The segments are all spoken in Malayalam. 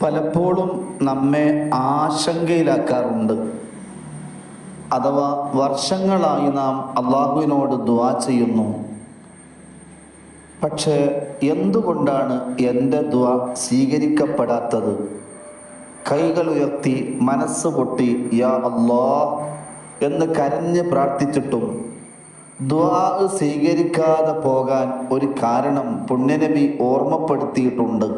പലപ്പോഴും നമ്മെ ആശങ്കയിലാക്കാറുണ്ട്. അഥവാ വർഷങ്ങളായി നാം അള്ളാഹുവിനോട് ദുആ ചെയ്യുന്നു, പക്ഷേ എന്തുകൊണ്ടാണ് എൻ്റെ ദുആ സ്വീകരിക്കപ്പെടാത്തത്? കൈകൾ ഉയർത്തി മനസ്സ് പൊട്ടി യാ അല്ലാഹ് എന്ന് കരഞ്ഞ് പ്രാർത്ഥിച്ചിട്ടും ദുആ സ്വീകരിക്കാതെ പോകാൻ ഒരു കാരണം പുണ്യനബി ഓർമ്മപ്പെടുത്തിയിട്ടുണ്ട്.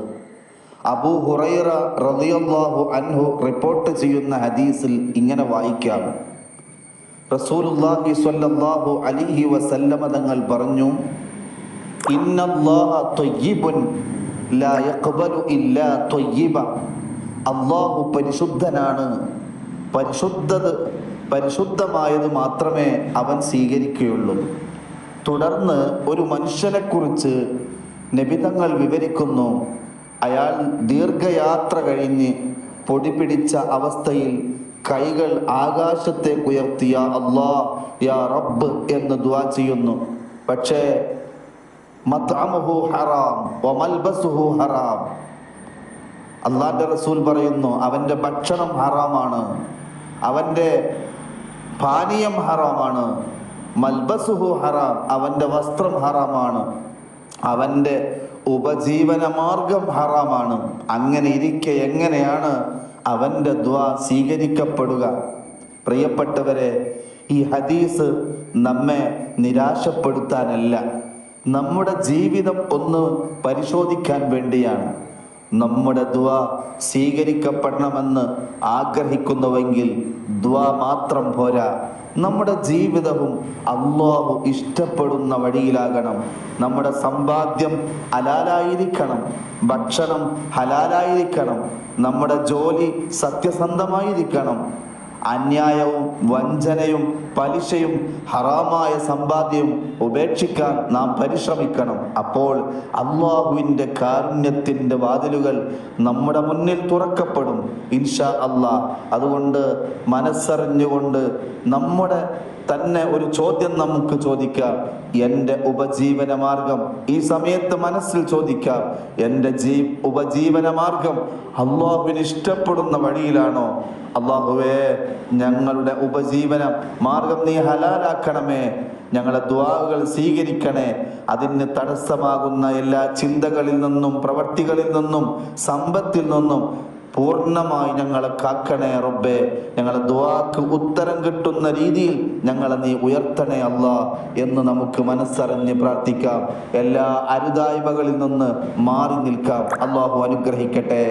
അബൂ ഹുറൈറ റളിയല്ലാഹു അൻഹു റിപ്പോർട്ട് ചെയ്യുന്ന ഹദീസിൽ ഇങ്ങനെ വായിക്കാം. റസൂലുള്ളാഹി സ്വല്ലല്ലാഹു അലൈഹി വസല്ലമ തങ്ങൾ പറഞ്ഞു, ഇന്നല്ലാഹ ത്വയ്യിബുൻ ലാ യഖ്ബലു ഇല്ലാ ത്വയ്യിബ. അല്ലാഹു പരിശുദ്ധനാണ്, പരിശുദ്ധമായത് മാത്രമേ അവൻ സ്വീകരിക്കുകയുള്ളൂ. തുടർന്ന് ഒരു മനുഷ്യനെക്കുറിച്ച് നബി തങ്ങൾ വിവരിക്കുന്നു. അയാൾ ദീർഘയാത്ര കഴിഞ്ഞ് പൊടി പിടിച്ച അവസ്ഥയിൽ കൈകൾ ആകാശത്തേക്ക് ഉയർത്തി യാ അല്ലാഹ് യാ റബ്ബ് എന്ന് ദുആ ചെയ്യുന്നു. പക്ഷേ മത്അമുഹു ഹറാം വമൽബസുഹു ഹറാം. അല്ലാഹുവിൻ്റെ റസൂൽ പറയുന്നു, അവൻ്റെ ഭക്ഷണം ഹറാമാണ്, അവൻ്റെ പാനീയം ഹറാമാണ്, മൽബസുഹു ഹറാം, അവൻ്റെ വസ്ത്രം ഹറാമാണ്, അവൻ്റെ ഉപജീവന മാർഗം ഹറാമാണ്. അങ്ങനെ ഇരിക്കെ എങ്ങനെയാണ് അവൻ്റെ ദുആ സ്വീകരിക്കപ്പെടുക? പ്രിയപ്പെട്ടവരെ, ഈ ഹദീസ് നമ്മെ നിരാശപ്പെടുത്താനല്ല, നമ്മുടെ ജീവിതം ഒന്ന് പരിശോധിക്കാൻ വേണ്ടിയാണ്. നമ്മുടെ ദുആ സ്വീകരിക്കപ്പെടണമെന്ന് ആഗ്രഹിക്കുന്നുവെങ്കിൽ ദുആ മാത്രം പോരാ, നമ്മുടെ ജീവിതവും അല്ലാഹു ഇഷ്ടപ്പെടുന്ന വഴിയിലാകണം. നമ്മുടെ സമ്പാദ്യം ഹലാലായിരിക്കണം, ഭക്ഷണം ഹലാലായിരിക്കണം, നമ്മുടെ ജോലി സത്യസന്ധമായിരിക്കണം, അന്യായവും വഞ്ചനയും പലിശയും ഹറാമായ സമ്പാദ്യവും ഉപേക്ഷിക്കാൻ നാം പരിശ്രമിക്കണം. അപ്പോൾ അല്ലാഹുവിൻ്റെ കാരുണ്യത്തിൻ്റെ വാതിലുകൾ നമ്മുടെ മുന്നിൽ തുറക്കപ്പെടും ഇൻഷാ അല്ലാഹ്. അതുകൊണ്ട് മനസ്സറിഞ്ഞുകൊണ്ട് നമ്മുടെ തന്നെ ഒരു ചോദ്യം നമുക്ക് ചോദിക്കാം. എൻ്റെ ഉപജീവന മാർഗം ഈ സമയത്ത് മനസ്സിൽ ചോദിക്കാം, എൻ്റെ ഉപജീവന മാർഗം അല്ലാഹുവിന് ഇഷ്ടപ്പെടുന്ന വഴിയിലാണോ? അല്ലാഹുവേ, ഞങ്ങളുടെ ഉപജീവന മാർഗം നീ ഹലാലാക്കണമേ, ഞങ്ങളുടെ ദുആകൾ സ്വീകരിക്കണേ. അതിന് തടസ്സമാകുന്ന എല്ലാ ചിന്തകളിൽ നിന്നും പ്രവർത്തികളിൽ നിന്നും സമ്പത്തിൽ നിന്നും പൂർണ്ണമായി ഞങ്ങളെ കാക്കണേ റബ്ബേ. ഞങ്ങളെ ദുആക്ക് ഉത്തരം കിട്ടുന്ന രീതിയിൽ ഞങ്ങളെ നീ ഉയർത്തണേ അല്ലാഹ് എന്ന് നമുക്ക് മനസ്സറിഞ്ഞ് പ്രാർത്ഥിക്കാം. എല്ലാ അരുതായ്മകളിൽ നിന്ന് മാറി നിൽക്കാം. അല്ലാഹു അനുഗ്രഹിക്കട്ടെ.